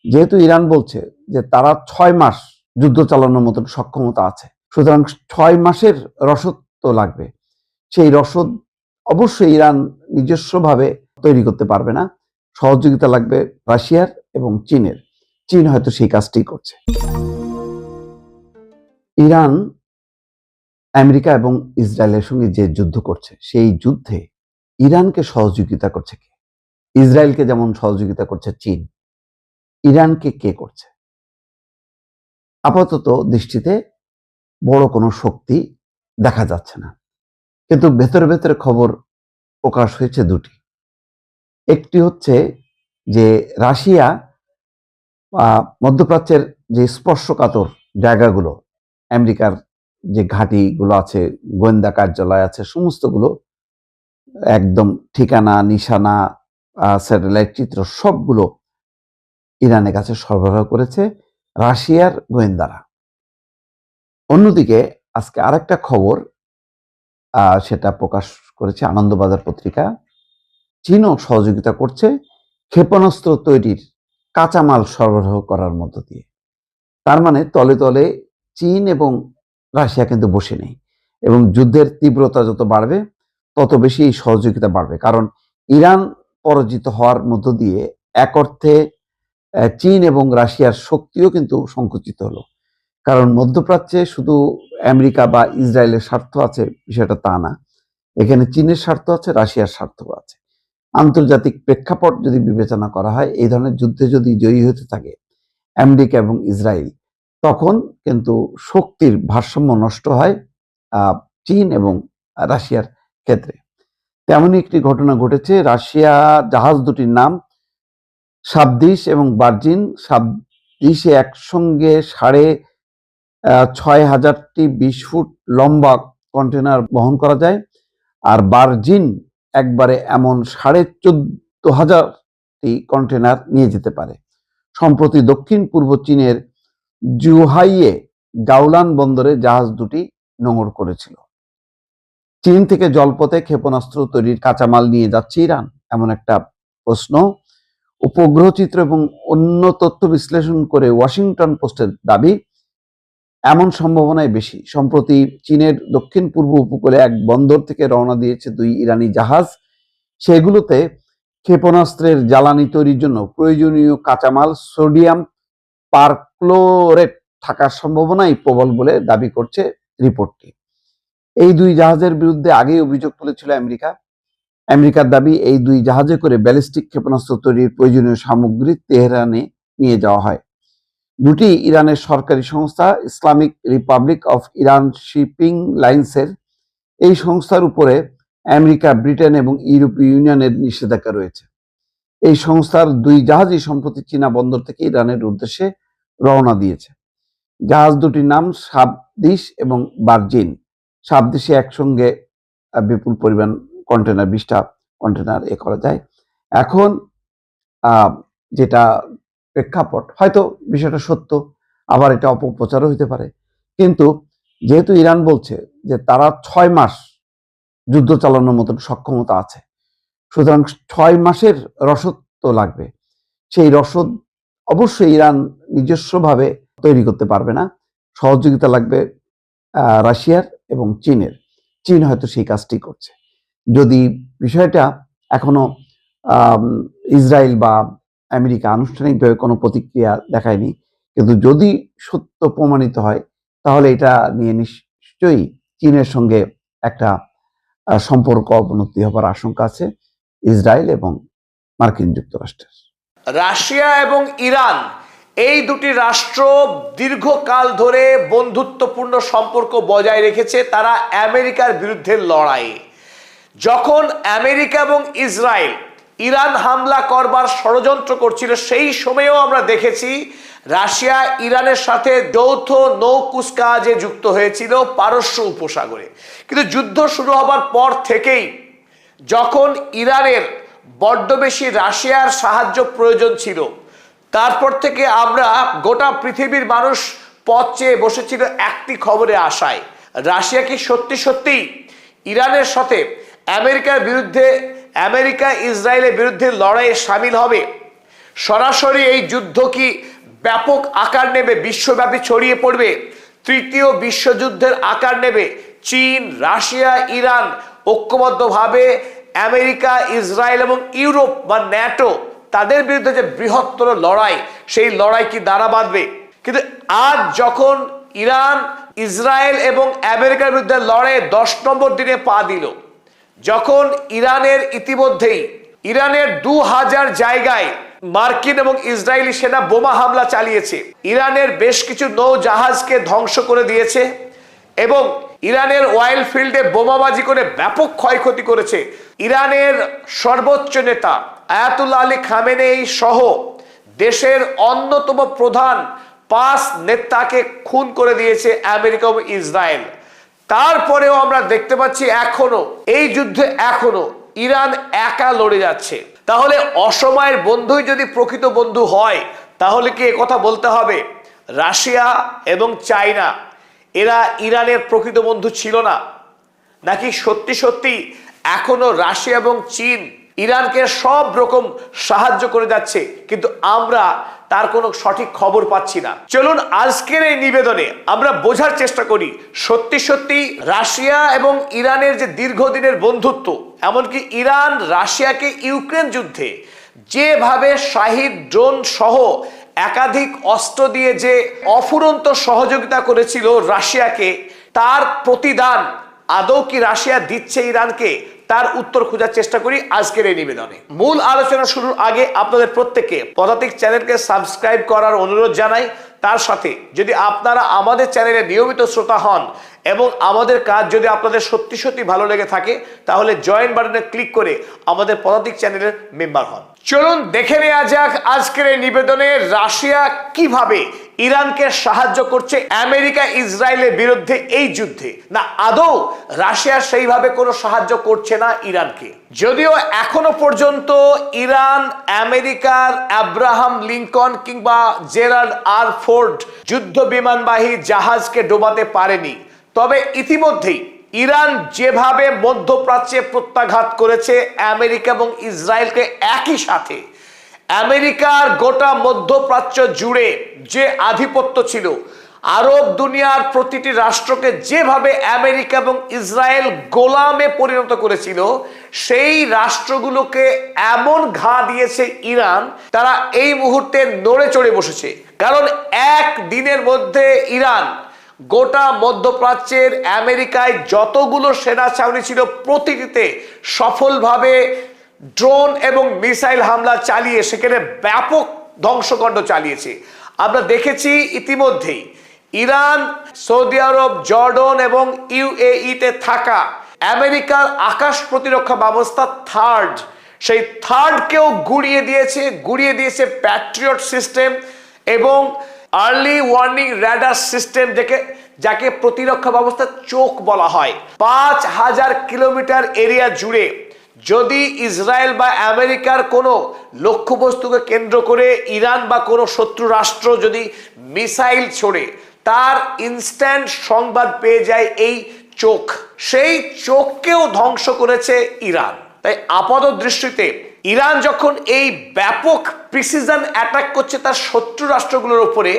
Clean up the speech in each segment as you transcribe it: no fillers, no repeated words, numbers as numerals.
যেহেতু ইরান বলছে যে তারা 6 মাস যুদ্ধ চালানোর মতন সক্ষমতা আছে, সুতরাং 6 মাসের রসদ তো লাগবে। সেই রসদ অবশ্যই ইরান নিজস্বভাবে তৈরি করতে পারবে না, সহযোগিতা লাগবে রাশিয়ার এবং চীনের। চীন হয়তো সেই কাজটি করছে। ইরান আমেরিকা এবং ইসরায়েলের সঙ্গে যে যুদ্ধ করছে, সেই যুদ্ধে ইরানকে সহযোগিতা করছে কে? ইসরায়েলকে যেমন সহযোগিতা করছে চীন, ইরানকে কে করছে? আপাতত দৃষ্টিতে বড় কোনো শক্তি দেখা যাচ্ছে না, কিন্তু ভেতরে ভেতরে খবর প্রকাশ হয়েছে দুটি। একটি হচ্ছে যে রাশিয়া মধ্যপ্রাচ্যের যে স্পর্শকাতর জায়গাগুলো, আমেরিকার যে ঘাঁটিগুলো আছে, গোয়েন্দা কার্যালয় আছে, সমস্তগুলো একদম ঠিকানা, নিশানা, স্যাটেলাইট চিত্র সবগুলো ইরানের কাছে সরবরাহ করেছে রাশিয়ার গোয়েন্দারা। অন্যদিকে আজকে আরেকটা খবর সেটা প্রকাশ করেছে আনন্দবাজার পত্রিকা, চীনও সহযোগিতা করছে ক্ষেপণাস্ত্র তৈরির কাঁচামাল সরবরাহ করার মধ্য দিয়ে। তার মানে তলে তলে চীন এবং রাশিয়া কিন্তু বসে নেই, এবং যুদ্ধের তীব্রতা যত বাড়বে তত বেশি এই সহযোগিতা বাড়বে। কারণ ইরান পরাজিত হওয়ার মধ্য দিয়ে এক অর্থে চীন এবং রাশিয়ার শক্তিও কিন্তু সংকুচিত হলো। কারণ মধ্যপ্রাচ্যে শুধু আমেরিকা বা ইসরায়েলের স্বার্থ আছে বিষয়টা তা না, এখানে চীনের স্বার্থ আছে, রাশিয়ার স্বার্থ আছে। আন্তর্জাতিক প্রেক্ষাপট যদি বিবেচনা করা হয়, এই ধরনের যুদ্ধে যদি জয়ী হতে থাকে আমেরিকা এবং ইসরায়েল, তখন কিন্তু শক্তির ভারসাম্য নষ্ট হয় চীন এবং রাশিয়ার ক্ষেত্রে। তেমনই একটি ঘটনা ঘটেছে। রাশিয়া জাহাজ দুটির নাম সাবদিস এবং ভার্জিন। সাবদিসে একসঙ্গে 6,500টি 20 ফুট লম্বা কন্টেনার বহন করা যায়, আর ভার্জিন একবারে এমন 14,500টি কন্টেনার নিয়ে যেতে পারে। সম্প্রতি দক্ষিণ পূর্ব চীনের জুহাইয়ে গাওলান বন্দরে জাহাজ দুটি নোঙর করেছিল। চীন থেকে জলপথে ক্ষেপণাস্ত্র তৈরির কাঁচামাল নিয়ে যাচ্ছে ইরান, এমন একটা প্রশ্ন উপগ্রহ চিত্র এবং অন্য তথ্য বিশ্লেষণ করে ওয়াশিংটন পোস্টের দাবি এমন সম্ভাবনাই বেশি। সম্প্রতি চীনের দক্ষিণ পূর্ব উপকূলে এক বন্দর থেকে রওনা দিয়েছে 2 ইরানি জাহাজ। সেগুলোতে ক্ষেপণাস্ত্রের জ্বালানি তৈরির জন্য প্রয়োজনীয় কাঁচামাল সোডিয়াম পারক্লোরেট থাকার সম্ভাবনাই প্রবল বলে দাবি করছে রিপোর্টটি। এই 2 জাহাজের বিরুদ্ধে আগেই অভিযোগ তুলেছিল আমেরিকা। আমেরিকার দাবি, এই 2 জাহাজে করে ব্যালিস্টিক ক্ষেপণাস্ত্র তৈরির প্রয়োজনীয় সামগ্রী তেহরানে নিয়ে যাওয়া হয়। দুটি ইরানের সরকারি সংস্থা Islamic Republic of Iran shipping লাইন্সের, এই সংস্থার উপরে আমেরিকা, ব্রিটেন এবং ইউরোপীয় ইউনিয়নের নিষেধাজ্ঞা রয়েছে। এই সংস্থার 2 জাহাজই সম্প্রতি চীনা বন্দর থেকে ইরানের উদ্দেশ্যে রওনা দিয়েছে। জাহাজ দুটির নাম সাবদিস এবং ভার্জিন। সাবদিসে একসঙ্গে বিপুল পরিমাণ কন্টেনার, 20টা কন্টেনার করা যায়। এখন যেটা প্রেক্ষাপট, হয়তো বিষয়টা সত্য, আবার এটা অপপ্রচারও হতে পারে, কিন্তু যেহেতু ইরান বলছে যে তারা 6 মাস যুদ্ধ চালানোর মতন সক্ষমতা আছে, সুতরাং 6 মাসের রসদ তো লাগবে। সেই রসদ অবশ্যই ইরান নিজস্বভাবে তৈরি করতে পারবে না, সহযোগিতা লাগবে রাশিয়ার এবং চীনের। চীন হয়তো সেই কাজটি করছে। যদি বিষয়টা এখনো ইসরায়েল বা আমেরিকা আনুষ্ঠানিকভাবে কোনো প্রতিক্রিয়া দেখায়নি, কিন্তু যদি সত্য প্রমাণিত হয়, তাহলে এটা নিয়ে নিশ্চয়ই চীনের সঙ্গে একটা সম্পর্ক অবনতি হবার আশঙ্কা আছে ইসরায়েল এবং মার্কিন যুক্তরাষ্ট্রের। রাশিয়া এবং ইরান এই দুটি রাষ্ট্র দীর্ঘকাল ধরে বন্ধুত্বপূর্ণ সম্পর্ক বজায় রেখেছে তারা আমেরিকার বিরুদ্ধে লড়াইয়ে। যখন আমেরিকা এবং ইসরায়েল ইরান হামলা করবার ষড়যন্ত্র করছিল, সেই সময়েও আমরা দেখেছি রাশিয়া ইরানের সাথে যৌথ নৌ কুচকাওয়াজে যুক্ত হয়েছিল পারস্য উপসাগরে। কিন্তু যুদ্ধ শুরু হবার পর থেকেই যখন ইরানের বড্ড বেশি রাশিয়ার সাহায্য প্রয়োজন ছিল, তারপর থেকে আমরা গোটা পৃথিবীর মানুষ পথ চেয়ে বসেছিল একটি খবরে আশায়, রাশিয়া কি সত্যি সত্যি ইরানের সাথে আমেরিকা ইসরায়েলের বিরুদ্ধে লড়াইয়ে সামিল হবে? সরাসরি এই যুদ্ধ কি ব্যাপক আকার নেবে, বিশ্বব্যাপী ছড়িয়ে পড়বে, তৃতীয় বিশ্বযুদ্ধের আকার নেবে? চীন, রাশিয়া, ইরান ঐক্যবদ্ধভাবে আমেরিকা, ইসরায়েল এবং ইউরোপ বা ন্যাটো তাদের বিরুদ্ধে যে বৃহত্তর লড়াই, সেই লড়াই কি দাঁড়া বাঁধবে? কিন্তু আজ যখন ইরান, ইসরায়েল এবং আমেরিকার বিরুদ্ধে লড়াই 10 নম্বর দিনে পা দিল, যখন ইরানের ইতিমধ্যেই ইরানের 2000 জায়গায় মার্কিন এবং ইসরায়েলি সেনা বোমা হামলা চালিয়েছে, ইরানের বেশ কিছু নৌ জাহাজকে ধ্বংস করে দিয়েছে এবং ইরানের অয়েল ফিল্ডে বোমাবাজি করে ব্যাপক ক্ষয়ক্ষতি করেছে, ইরানের সর্বোচ্চ নেতা আয়াতুল্লাহ আলী খামেনেই সহ দেশের অন্যতম প্রধান 5 নেতাকে খুন করে দিয়েছে আমেরিকা এবং ইসরায়েল, তারপরেও আমরা দেখতে পাচ্ছি এখনো এই যুদ্ধে এখনো ইরান একা লড়ে যাচ্ছে। তাহলে অসময়ের বন্ধুই যদি প্রকৃত বন্ধু হয়, তাহলে কি একথা বলতে হবে রাশিয়া এবং চায়না এরা ইরানের প্রকৃত বন্ধু ছিল না? নাকি সত্যি সত্যি এখনো রাশিয়া এবং চীন ইরানকে সব রকম সাহায্য করে যাচ্ছে, কিন্তু আমরা তার কোনো সঠিক খবর পাচ্ছি না? চলুন আজকের এই নিবেদনে আমরা বোঝার চেষ্টা করি সত্যি সত্যি রাশিয়া এবং ইরানের যে দীর্ঘদিনের বন্ধুত্ব, এমনকি ইরান রাশিয়াকে ইউক্রেন যুদ্ধে যেভাবে শাহিদ ড্রোন সহ একাধিক অস্ত্র দিয়ে যে অফুরন্ত সহযোগিতা করেছিল রাশিয়াকে, তার প্রতিদান আদৌ কি রাশিয়া দিচ্ছে ইরানকে? তার উত্তর খোঁজার চেষ্টা করি আজকের এই নিবেদনে। মূল আলোচনা শুরুর আগে আপনাদের প্রত্যেককে পদাতিক চ্যানেলকে সাবস্ক্রাইব করার অনুরোধ জানাই। তার সাথে যদি আপনারা আমাদের চ্যানেলে নিয়মিত শ্রোতা হন এবং আমাদের কাজ যদি আপনাদের সত্যি সত্যি ভালো লেগে থাকে, তাহলে জয়েন বাটনে ক্লিক করে আমাদের পদাতিক চ্যানেলের মেম্বার হন। চলুন দেখে নেওয়া যাক আজকের এই নিবেদনে রাশিয়া কিভাবে ইরানকে সাহায্য করছে আমেরিকা ইসরায়েলের বিরুদ্ধে এই যুদ্ধে, না আদৌ রাশিয়া সেইভাবে কোনো সাহায্য করছে না ইরানকে। যদিও এখনো পর্যন্ত ইরান আমেরিকার আব্রাহাম লিঙ্কন কিংবা জেরাল্ড আর ফোর্ড যুদ্ধ বিমানবাহী জাহাজকে ডোবাতে পারেনি, তবে ইতিমধ্যেই ইরান যেভাবে মধ্যপ্রাচ্যে প্রত্যাঘাত করেছে আমেরিকা এবং ইসরায়েলকে একই সাথে, আমেরিকার গোটা মধ্যপ্রাচ্য জুড়ে যে আধিপত্য ছিল, আরব দুনিয়ার প্রতিটি রাষ্ট্রকে যেভাবে আমেরিকা এবং ইসরায়েল গোলামে পরিণত করেছিল, সেই রাষ্ট্রগুলোকে এমন ঘা দিয়েছে ইরান, তারা এই মুহূর্তে নড়ে চড়ে বসেছে। কারণ এক দিনের মধ্যে ইরান গোটা মধ্যপ্রাচ্যের আমেরিকায় যতগুলো সেনা ছাউনি ছিল প্রতিটিতে সফলভাবে ড্রোন এবং মিসাইল হামলা চালিয়ে সেখানে ব্যাপক ধ্বংসকাণ্ড চালিয়েছে। আমরা দেখেছি ইতিমধ্যেই ইরান, সৌদি আরব, জর্ডন এবং ইউএইতে থাকা আমেরিকার আকাশ প্রতিরক্ষা ব্যবস্থা সেই থার্ডকেও গুড়িয়ে দিয়েছে প্যাট্রিয়ট সিস্টেম এবং আর্লি ওয়ার্নিং র্যাডার সিস্টেম, যাকে প্রতিরক্ষা ব্যবস্থা চোখ বলা হয়। 5000 কিলোমিটার এরিয়া জুড়ে যদি ইসরায়েল বা আমেরিকার কোনো লক্ষ্যবস্তুকে কেন্দ্র করে ইরান বা কোনো শত্রু রাষ্ট্র যদি মিসাইল ছোড়ে, তার ইনস্ট্যান্ট সংবাদ পেয়ে যায় এই চোখ। সেই চোখকেও ধ্বংস করেছে ইরান। তাই আপাত দৃষ্টিতে ইরান যখন এই ব্যাপক প্রিসিশন অ্যাটাক করছে তার শত্রু রাষ্ট্রগুলোর উপরে,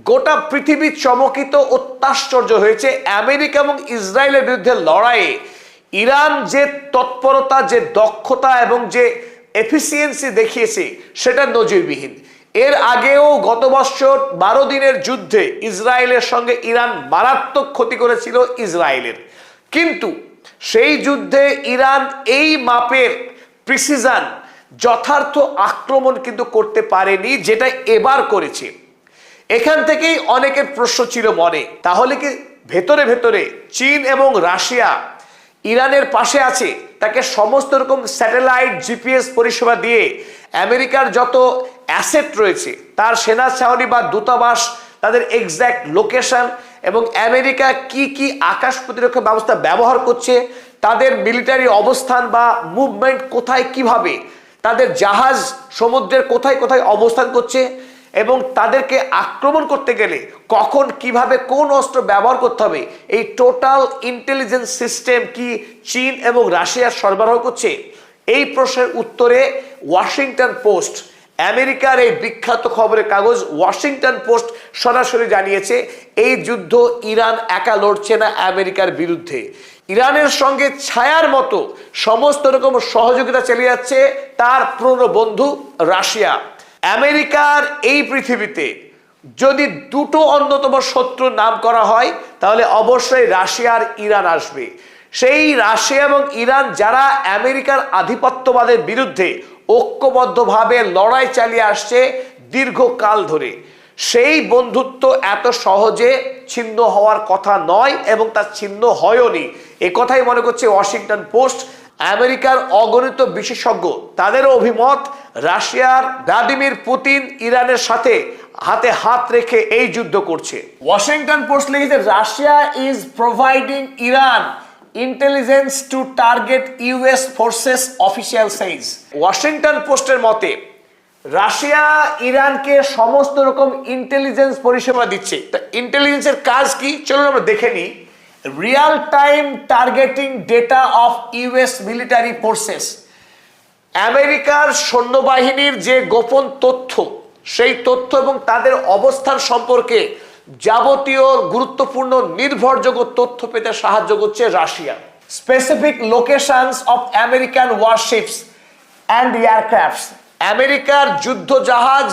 গোটা পৃথিবী চমকিত, অত্যাশ্চর্য হয়েছে। আমেরিকা এবং ইসরায়েলের বিরুদ্ধে লড়াইয়ে ইরান যে তৎপরতা, যে দক্ষতা এবং যে এফিসিয়েন্সি দেখিয়েছে, সেটা নজিরবিহীন। এর আগেও গত বছর 12 দিনের যুদ্ধে ইসরায়েলের সঙ্গে ইরান মারাত্মক ক্ষতি করেছিল ইসরায়েলের, কিন্তু সেই যুদ্ধে ইরান এই মাপের প্রিসিশন, যথার্থ আক্রমণ কিন্তু করতে পারেনি, যেটা এবার করেছে। এখান থেকেই অনেকের প্রশ্ন ছিল মনে, তাহলে কি ভেতরে ভেতরে চীন এবং রাশিয়া ইরানের পাশে আছে? তাকে সমস্ত রকম স্যাটেলাইট, জিপিএস পরিষেবা দিয়ে আমেরিকার যত অ্যাসেট রয়েছে, তার সেনা ছাউনি বা দূতাবাস, তাদের এক্স্যাক্ট লোকেশন এবং আমেরিকা কি কি আকাশ প্রতিরক্ষা ব্যবস্থা ব্যবহার করছে, তাদের মিলিটারি অবস্থান বা মুভমেন্ট কোথায়, কিভাবে তাদের জাহাজ সমুদ্রের কোথায় কোথায় অবস্থান করছে এবং তাদেরকে আক্রমণ করতে গেলে কখন, কিভাবে, কোন অস্ত্র ব্যবহার করতে হবে, এই টোটাল ইন্টেলিজেন্স সিস্টেম কি চীন এবং রাশিয়া সরবরাহ করছে? এই প্রশ্নের উত্তরে ওয়াশিংটন পোস্ট আমেরিকার এই বিখ্যাত খবরের কাগজ ওয়াশিংটন পোস্ট সরাসরি জানিয়েছে এই যুদ্ধ ইরান একা লড়ছে না আমেরিকার বিরুদ্ধে। ইরানের সঙ্গে ছায়ার মতো সমস্ত রকম সহযোগিতা চালিয়ে যাচ্ছে তার পুরনো বন্ধু রাশিয়া। আমেরিকার এই পৃথিবীতে যদি দুটো অন্যতম শত্রুর নাম করা হয় তাহলে অবশ্যই রাশিয়া আর ইরান আসবে। সেই রাশিয়া এবং ইরান যারা আমেরিকার আধিপত্যবাদের বিরুদ্ধে ঐক্যবদ্ধভাবে লড়াই চালিয়ে আসছে দীর্ঘকাল ধরে, সেই বন্ধুত্ব এত সহজে ছিন্ন হওয়ার কথা নয় এবং তা ছিন্ন হয়ওনি। এ কথাই মনে করছে ওয়াশিংটন পোস্ট। আমেরিকার অগণিত বিশেষজ্ঞ তাদেরও অভিমত রাশিয়ার ভ্লাদিমির পুতিন ইরানের সাথে হাতে হাত রেখে এই যুদ্ধ করছে। ওয়াশিংটন পোস্ট লিখেছে Russia is providing Iran intelligence to target US forces official says. Washington পোস্টের মতে রাশিয়া ইরানকে সমস্ত রকম ইন্টেলিজেন্স পরিষেবা দিচ্ছে। তা ইন্টেলিজেন্সের কাজ কি চলুন আমরা দেখে নিই। Real time targeting data of US military forces, আমেরিকার সৈন্যবাহিনীর যে গোপন তথ্য সেই তথ্য এবং তাদের অবস্থান সম্পর্কে যাবতীয় গুরুত্বপূর্ণ নির্ভরযোগ্য তথ্য পেতে সাহায্য করছে Russia. Specific locations of American warships and aircrafts, আমেরিকার যুদ্ধ জাহাজ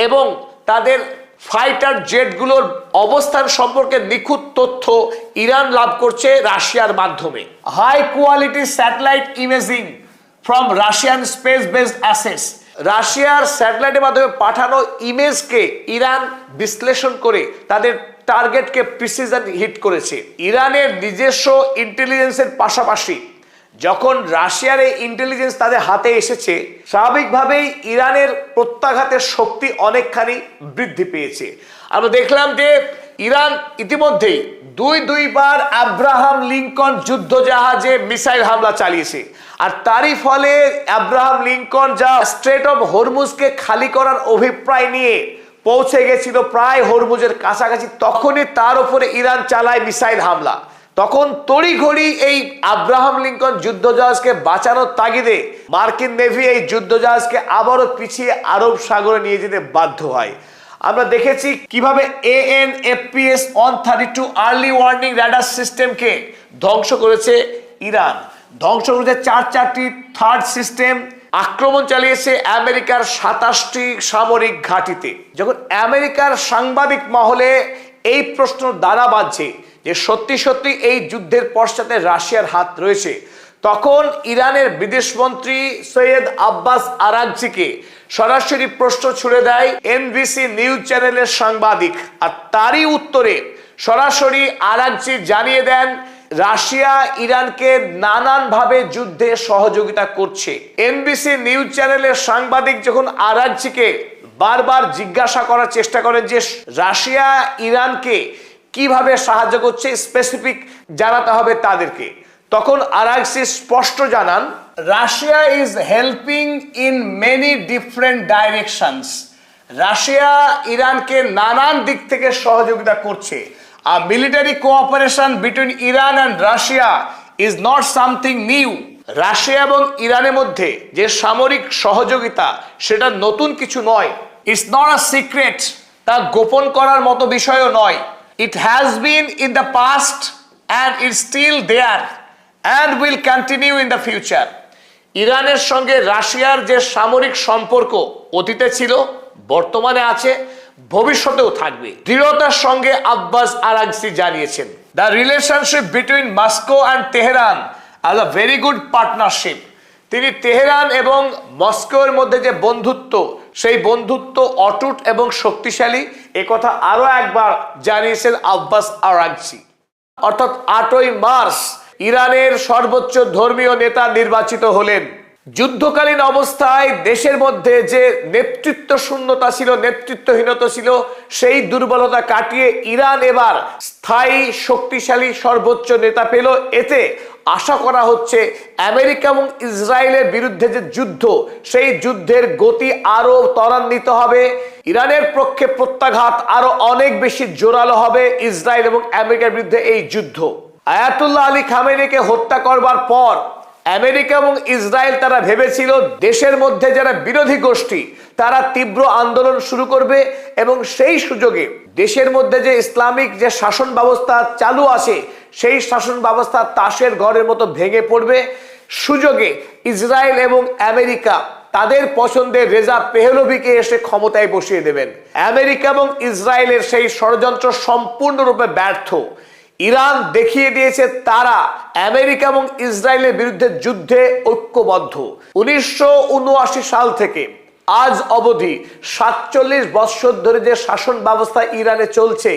এবং তাদের ফাইটার জেটগুলোর অবস্থান সম্পর্কে নিখুঁত তথ্য ইরান লাভ করছে রাশিয়ার মাধ্যমে। High quality satellite imaging from Russian space based assets, রাশিয়ার স্যাটেলাইটের মাধ্যমে পাঠানো ইমেজকে ইরান বিশ্লেষণ করে তাদের টার্গেটকে প্রিসিশন হিট করেছে। ইরানের নিজস্ব ইন্টেলিজেন্সের পাশাপাশি যখন রাশিয়ার এই ইন্টেলিজেন্স তাদের হাতে এসেছে স্বাভাবিকভাবেই ইরানের প্রত্যাঘাতের শক্তি অনেকখানি বৃদ্ধি পেয়েছে। আমরা দেখলাম যে ইরান ইতিমধ্যেই দুইবার আব্রাহাম লিঙ্কন যুদ্ধ জাহাজে মিসাইল হামলা চালিয়েছে, আর তারই ফলে আব্রাহাম লিঙ্কন যা স্ট্রেট অফ হরমুজকে খালি করার অভিপ্রায় নিয়ে পৌঁছে গেছিল প্রায় হরমুজের কাছাকাছি, তখনই তার উপরে ইরান চালায় মিসাইল হামলা। তখন তড়িঘড়ি এই আব্রাহাম লিঙ্কন যুদ্ধজাহাজকে বাঁচানোর তাগিদে মার্কিন নেভি এই যুদ্ধজাহাজকে আবারও পিছিয়ে আরব সাগরে নিয়ে যেতে বাধ্য হয়। আমরা দেখেছি কিভাবে AN/APS 132 আর্লি ওয়ার্নিং রাডার সিস্টেমকে ধ্বংস করেছে ইরান, ধ্বংস করেছে চারটি থার্ড সিস্টেম, আক্রমণ চালিয়েছে আমেরিকার 27টি সামরিক ঘাঁটিতে। যখন আমেরিকার সাংবাদিক মহলে এই প্রশ্ন দানা বাঁধছে যে সত্যি সত্যি এই যুদ্ধের পশ্চাতে রাশিয়ার হাত রয়েছে, তখন ইরানের বিদেশমন্ত্রী সৈয়দ আব্বাস আরাগচিকে সরাসরি প্রশ্ন ছুড়ে দেয় NBC নিউজ চ্যানেলের সাংবাদিক, আর তারই উত্তরে সরাসরি আরাগচি জানিয়ে দেন রাশিয়া ইরানকে নানানভাবে যুদ্ধে সহযোগিতা করছে। NBC নিউজ চ্যানেলের সাংবাদিক যখন আরাগচিকে বারবার জিজ্ঞাসা করার চেষ্টা করেন যে রাশিয়া ইরানকে কিভাবে সাহায্য করছে স্পেসিফিক জানাতে হবে তাদেরকে, তখন আরাগচি স্পষ্ট জানান Russia is helping in many different directions, Russia ইরানকে নানান দিক থেকে সহযোগিতা করছে। আর military cooperation between Iran and Russia is not something new, Russia এবং ইরানের মধ্যে যে সামরিক সহযোগিতা সেটা নতুন কিছু নয়। ইটস নট আ সিক্রেট, তা গোপন করার মতো বিষয়ও নয়। It has been in the past and it's still there and will continue in the future. ইরানের সঙ্গে রাশিয়ার যে সামরিক সম্পর্ক অতীতে ছিল, বর্তমানে আছে, ভবিষ্যতেও থাকবে, দৃঢ়তার সঙ্গে আব্বাস আরাগচি জানিয়েছেন। The relationship between Moscow and Tehran is a very good partnership. তিনি তেহরান এবং মস্কোর মধ্যে যে বন্ধুত্ব সেই বন্ধুত্ব অটুট এবং শক্তিশালী, একথা আরো একবার জানিয়েছেন আব্বাস আরাগচি। অর্থাৎ 8ই মার্চ ইরানের সর্বোচ্চ ধর্মীয় নেতা নির্বাচিত হলেন। যুদ্ধকালীন অবস্থায় দেশের মধ্যে যে নেতৃত্ব শূন্যতা ছিল, নেতৃত্বহীনতা ছিল, সেই দুর্বলতা কাটিয়ে ইরান এবার স্থায়ী শক্তিশালী সর্বোচ্চ নেতা পেল। এতে আশা করা হচ্ছে আমেরিকা এবং ইসরায়েলের বিরুদ্ধে যে যুদ্ধ সেই যুদ্ধের গতি আরো ত্বরান্বিত হবে, ইরানের পক্ষে প্রত্যাঘাত আরো অনেক বেশি জোরালো হবে ইসরায়েল এবং আমেরিকার বিরুদ্ধে এই যুদ্ধ। আয়াতুল্লাহ আলী খামেনিকে হত্যা করবার পর আমেরিকা এবং ইসরায়েল তারা ভেবেছিল দেশের মধ্যে যারা বিরোধী গোষ্ঠী তারা তীব্র আন্দোলন শুরু করবে এবং সেই সুযোগে দেশের মধ্যে যে ইসলামিক যে শাসন ব্যবস্থা চালু আছে সেই শাসন ব্যবস্থা তাসের ঘরের মতো ভেঙে পড়বে। সুযোগে ইসরায়েল এবং আমেরিকা তাদের পছন্দের রেজা পেহলভিকে এসে ক্ষমতায় বসিয়ে দেবেন। আমেরিকা এবং ইসরায়েলের সেই ষড়যন্ত্র সম্পূর্ণরূপে ব্যর্থ। ইরান দেখিয়ে দিয়েছে তারা আমেরিকা এবং ইসরায়েলের বিরুদ্ধে যুদ্ধে ঐক্যবদ্ধ। 1979 সাল থেকে আজ অবধি 47 বৎসর ধরে যে শাসন ব্যবস্থা ইরানে চলছে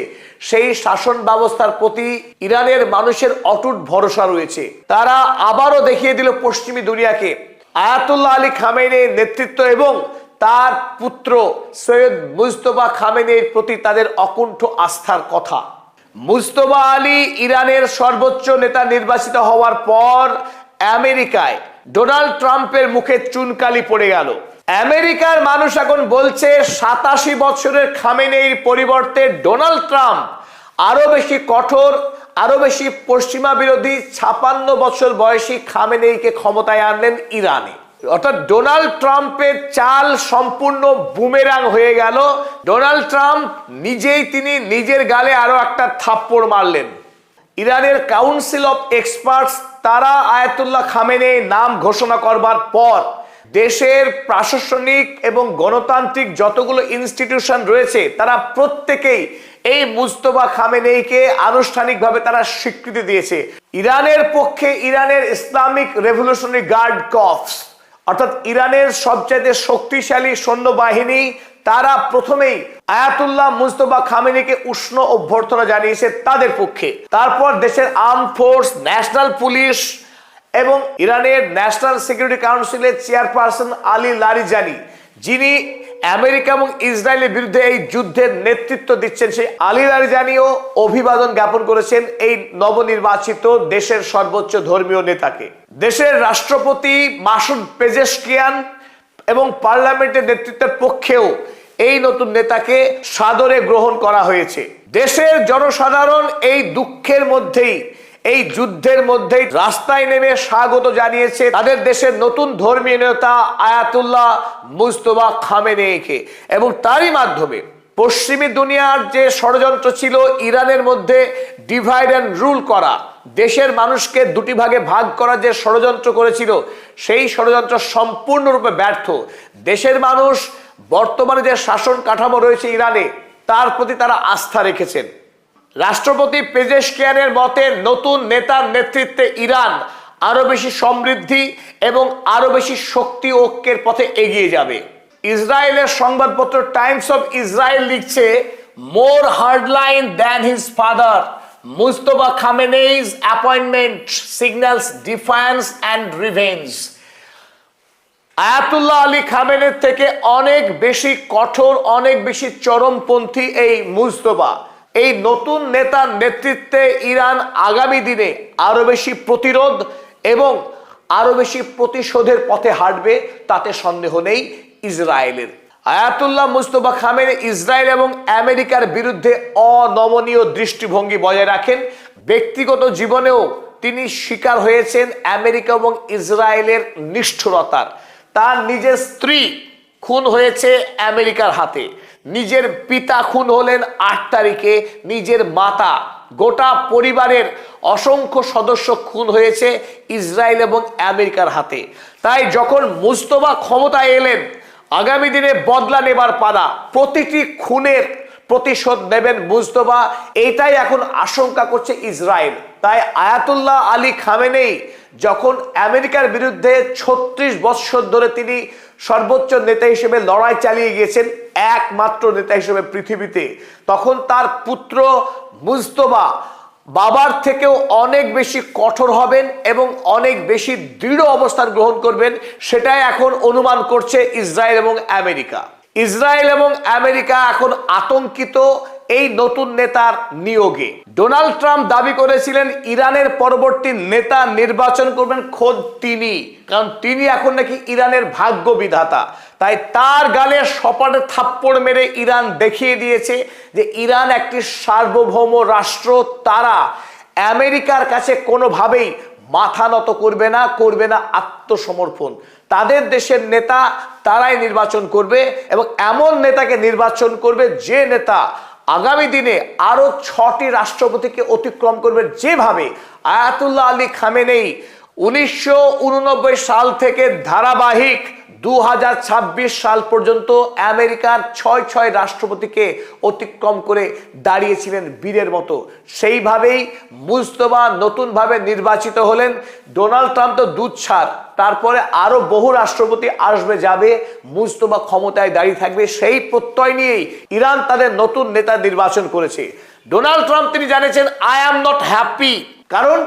সেই শাসন ব্যবস্থার প্রতি ইরানের মানুষের অটুট ভরসা রয়েছে। তারা আবারও দেখিয়ে দিল পশ্চিমী দুনিয়াকে আয়াতুল্লাহ আলী খামেনির নেতৃত্ব এবং তার পুত্র সৈয়দ মুজতবা খামেনির প্রতি তাদের অকুণ্ঠ আস্থার কথা। মুজতবা আলী ইরানের সর্বোচ্চ নেতা নির্বাচিত হওয়ার পর আমেরিকায় ডোনাল্ড ট্রাম্পের মুখে চুনকালি পড়ে গেল। আমেরিকার মানুষ এখন বলছে 87 বছরের খামেনির পরিবর্তে ডোনাল্ড ট্রাম্প আরো বেশি কঠোর, আরো বেশি পশ্চিমা বিরোধী 56 বছর বয়সী খামেনিকে ক্ষমতায় আনলেন ইরানে। অর্থাৎ ডোনাল্ড ট্রাম্পের চাল সম্পূর্ণ বুমেরাং হয়ে গেল। ডোনাল্ড ট্রাম্প তিনি নিজের গালে আরো একটা থাপ্পড় মারলেন। ইরানের কাউন্সিল অফ এক্সপার্টস তারা আয়াতুল্লাহ খামেনির নাম ঘোষণা করবার পর দেশের প্রশাসনিক এবং গণতান্ত্রিক যতগুলো ইনস্টিটিউশন রয়েছে তারা প্রত্যেকেই এই মুজতবা খামেনিকে আনুষ্ঠানিকভাবে তারা স্বীকৃতি দিয়েছে। ইরানের পক্ষে ইরানের ইসলামিক রেভলিউশনারি গার্ড কর্পস অর্থাৎ ইরানের সবচেয়ে শক্তিশালী সৈন্যবাহিনী তারা প্রথমেই আয়াতুল্লাহ মুজতবা খামেনিকে উষ্ণ অভ্যর্থনা জানিয়েছে তাদের পক্ষে। তারপর দেশের আর্ম ফোর্স, ন্যাশনাল পুলিশ এবং ইরানের ন্যাশনাল সিকিউরিটি কাউন্সিলের চেয়ারপারসন আলী লারিজানি, যিনি আমেরিকা এবং ইসরায়েলের বিরুদ্ধে এই যুদ্ধের নেতৃত্ব দিচ্ছেন, সেই আলী লারিজানিও অভিবাদন জ্ঞাপন করেছেন এই নবনির্বাচিত দেশের সর্বোচ্চ ধর্মীয় নেতাকে। দেশের রাষ্ট্রপতি মাসুদ পেজেশকিয়ান এবং পার্লামেন্টের নেতৃত্বের পক্ষেও এই নতুন নেতাকে সাদরে গ্রহণ করা হয়েছে। দেশের জনসাধারণ এই দুঃখের মধ্যেই, এই যুদ্ধের মধ্যেই রাস্তায় নেমে স্বাগত জানিয়েছে তাদের দেশের নতুন ধর্মীয় নেতা আয়াতুল্লাহ মুজতবা খামেনিকে। এবং তারই মাধ্যমে পশ্চিমী দুনিয়ার যে ষড়যন্ত্র ছিল ইরানের মধ্যে ডিভাইড অ্যান্ড রুল করা, দেশের মানুষকে দুটি ভাগে ভাগ করার যে ষড়যন্ত্র করেছিল সেই ষড়যন্ত্র সম্পূর্ণরূপে ব্যর্থ। দেশের মানুষ বর্তমানে যে শাসন কাঠামো রয়েছে ইরানে তার প্রতি তারা আস্থা রেখেছেন। রাষ্ট্রপতি পেজেশকিয়ানের মতে নতুন নেতার নেতৃত্বে ইরান আরো বেশি সমৃদ্ধি এবং আরো বেশি শক্তি ঐক্যের পথে এগিয়ে যাবে। ইসরায়েলের সংবাদপত্র টাইমস অফ ইসরায়েল লিখছে, more hardline than his father, Mojtaba Khamenei's appointment signals defiance and revenge। Ayatollah Ali খামেনির থেকে অনেক বেশি কঠোর, অনেক বেশি চরমপন্থী এই মুজতবা। এই নতুন নেতার নেতৃত্বে ইরান আগামী দিনে আরো বেশি প্রতিরোধ এবং আরো বেশি প্রতিশোধের পথে হাঁটবে, তাতে সন্দেহ নেই ইসরায়েলের। আয়াতুল্লাহ মুজতবা খামেনি ইসরায়েল এবং আমেরিকার বিরুদ্ধে অনমনীয় দৃষ্টিভঙ্গি বজায় রাখেন। ব্যক্তিগত জীবনেও তিনি শিকার হয়েছেন আমেরিকা এবং ইসরায়েলের নিষ্ঠুরতার। তার নিজের স্ত্রী খুন হয়েছে আমেরিকার হাতে, নিজের পিতা খুন হলেন 8 তারিখে, নিজের মাতা, গোটা পরিবারের অসংখ্য সদস্য খুন হয়েছে ইসরায়েল এবং আমেরিকার হাতে। তাই যখন মুজতবা ক্ষমতায় এলেন আগামী দিনে বদলা নেবার পালা, প্রতিটি খুনের প্রতিশোধ নেবেন মুজতবা, এটাই এখন আশঙ্কা করছে ইসরায়েল। তাই আয়াতুল্লাহ আলী খামেনি যখন আমেরিকার বিরুদ্ধে 36 বৎসর ধরে তিনি সর্বোচ্চ নেতা হিসেবে লড়াই চালিয়ে গিয়েছেন, একমাত্র নেতা হিসেবে পৃথিবীতে, তখন তার পুত্র মুজতবা বাবার থেকেও অনেক বেশি কঠোর হবেন এবং অনেক বেশি দৃঢ় অবস্থান গ্রহণ করবেন, সেটাই এখন অনুমান করছে ইসরায়েল এবং আমেরিকা। ইসরায়েল এবং আমেরিকা এখন আতঙ্কিত এই নতুন নেতার নিয়োগে। ডোনাল্ড ট্রাম্প দাবি করেছিলেন ইরানের পরবর্তী নেতা নির্বাচন করবেন খোদ তিনি, কারণ তিনি এখন নাকি ইরানের ভাগ্য বিধাতা। তাই তার গালে সপাটে থাপ্পড় মেরে ইরান দেখিয়ে দিয়েছে যে ইরান একটি সার্বভৌম রাষ্ট্র, তারা আমেরিকার কাছে কোনোভাবেই মাথা নত করবে না আত্মসমর্পণ। তাদের দেশের নেতা তারাই নির্বাচন করবে এবং এমন নেতাকে নির্বাচন করবে যে নেতা আগামী দিনে আরো 6টি রাষ্ট্রপতিকে অতিক্রম করবে, যেভাবে আয়াতুল্লাহ আলী খামেনেই 1989 সাল থেকে ধারাবাহিক 2026 সাল পর্যন্ত আমেরিকার 6 রাষ্ট্রপতিকে অতিক্রম করে দাঁড়িয়েছিলেন বীরের মতো। সেইভাবেই মুজতবা নতুনভাবে নির্বাচিত হলেন। ডোনাল্ড ট্রাম্প তো দুধ ছাড়, তারপরে আরো বহু রাষ্ট্রপতি আসবে যাবে, মুজতবা ক্ষমতায় দাঁড়িয়ে থাকবে। সেই প্রত্যয় নিয়েই ইরান তাদের নতুন নেতা নির্বাচন করেছে। ডোনাল্ড ট্রাম্প তিনি জানিয়েছেন আই অ্যাম নট হ্যাপি, কারণ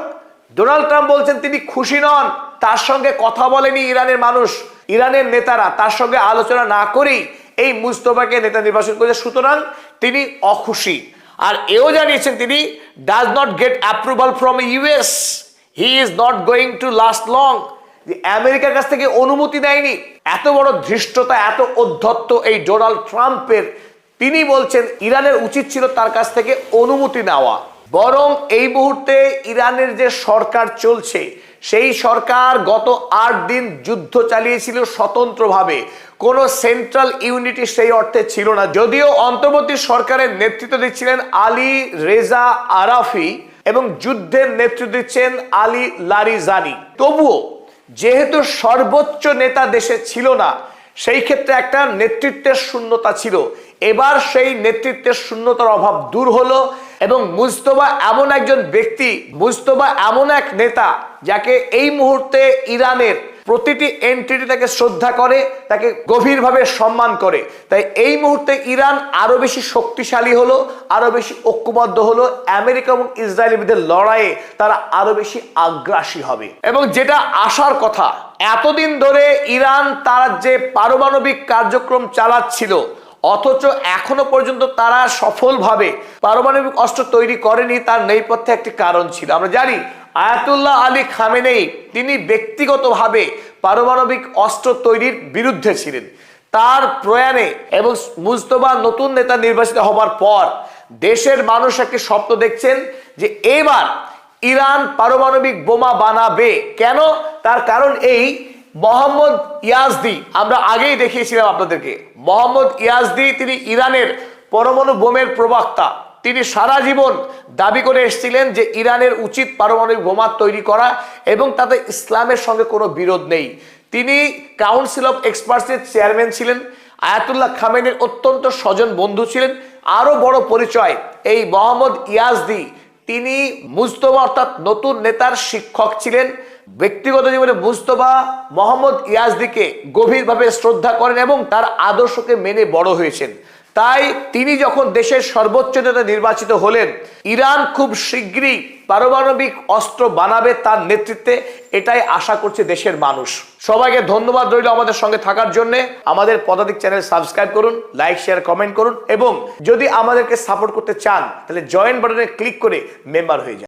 ডোনাল্ড ট্রাম্প বলছেন তিনি খুশি নন। তার সঙ্গে কথা বলেনি ইরানের মানুষ, ইরানের নেতারা তার সঙ্গে আলোচনা না করেই এই মুজতবাকে নেতা নির্বাচন করেছে, সুতরাং তিনি অখুশি। আর এও জানিয়েছেন তিনি does not get approval from US, he is not going to last long. যে আমেরিকার কাছ থেকে অনুমতি নেয়নি। এত বড় ধৃষ্টতা, এত অধ্যত্ত এই ডোনাল্ড ট্রাম্পের, তিনি বলছেন ইরানের উচিত ছিল তার কাছ থেকে অনুমতি নেওয়া। বরং এই মুহূর্তে ইরানের যে সরকার চলছে, সেই সরকার গত 8 দিন যুদ্ধ চালিয়েছিল স্বতন্ত্রভাবে, কোনো সেন্ট্রাল ইউনিটি সেই অর্থে ছিল না। যদিও অন্তর্বর্তী সরকারের নেতৃত্ব দিচ্ছিলেন আলী রেজা আরাফি এবং যুদ্ধের নেতৃত্ব দিচ্ছেন আলী লারিজানি, তবুও যেহেতু সর্বোচ্চ নেতা দেশে ছিল না, সেই ক্ষেত্রে একটা নেতৃত্বের শূন্যতা ছিল। এবার সেই নেতৃত্বের শূন্যতার অভাব দূর হলো এবং মুজতবা এমন একজন ব্যক্তি, মুজতবা এমন এক নেতা যাকে এই মুহূর্তে ইরানের প্রতিটি এন্টিটি তাকে শ্রদ্ধা করে, তাকে গভীরভাবে সম্মান করে। তাই এই মুহূর্তে ইরান আরো বেশি শক্তিশালী হলো, আরো বেশি ঐক্যবদ্ধ হলো। আমেরিকা এবং ইসরায়েলের বিরুদ্ধে লড়াইয়ে তারা আরো বেশি আগ্রাসী হবে। এবং যেটা আসার কথা, এতদিন ধরে ইরান তার যে পারমাণবিক কার্যক্রম চালাচ্ছিল, অথচ এখনো পর্যন্ত তারা সফলভাবে পারমাণবিক অস্ত্র তৈরি করেনি, তার নেপথ্যে একটি কারণ ছিল। আমরা জানি আয়াতুল্লাহ আলী খামেনেই তিনি ব্যক্তিগতভাবে পারমাণবিক অস্ত্র তৈরির বিরুদ্ধে ছিলেন। তার প্রয়াণে এবং মুজতবা নতুন নেতা নির্বাচিত হবার পর দেশের মানুষ একটি স্বপ্ন দেখছেন যে এবার ইরান পারমাণবিক বোমা বানাবে। কেন? তার কারণ এই মোহাম্মদ ইয়াজদি, আমরা আগেই দেখিয়েছিলাম আপনাদেরকে, মোহাম্মদ ইয়াজদি তিনি ইরানের পরমাণু বোমের প্রবক্তা। তিনি সারা জীবন দাবি করে এসেছিলেন যে ইরানের উচিত পারমাণবিক বোমা তৈরি করা এবং তাতে ইসলামের সঙ্গে কোনো বিরোধ নেই। তিনি কাউন্সিল অফ এক্সপার্টসের চেয়ারম্যান ছিলেন, আয়াতুল্লাহ খামেনির অত্যন্ত স্বজন বন্ধু ছিলেন। আরো বড় পরিচয়, এই মোহাম্মদ ইয়াজদি তিনি মুজতবা অর্থাৎ নতুন নেতার শিক্ষক ছিলেন। ব্যক্তিগত জীবনে মুজতবা মোহাম্মদ ইয়াজদিকে গভীরভাবে শ্রদ্ধা করেন এবং তার আদর্শকে মেনে বড় হয়েছেন। তাই তিনি যখন দেশের সর্বোচ্চ নেতা নির্বাচিত হলেন, ইরান খুব শীঘ্রই পারমাণবিক অস্ত্র বানাবে তার নেতৃত্বে, এটাই আশা করছে দেশের মানুষ। সবাইকে ধন্যবাদ রইল আমাদের সঙ্গে থাকার জন্য। আমাদের পদাতিক চ্যানেল সাবস্ক্রাইব করুন, লাইক শেয়ার কমেন্ট করুন এবং যদি আমাদেরকে সাপোর্ট করতে চান তাহলে জয়েন বাটনে ক্লিক করে মেম্বার হয়ে যান।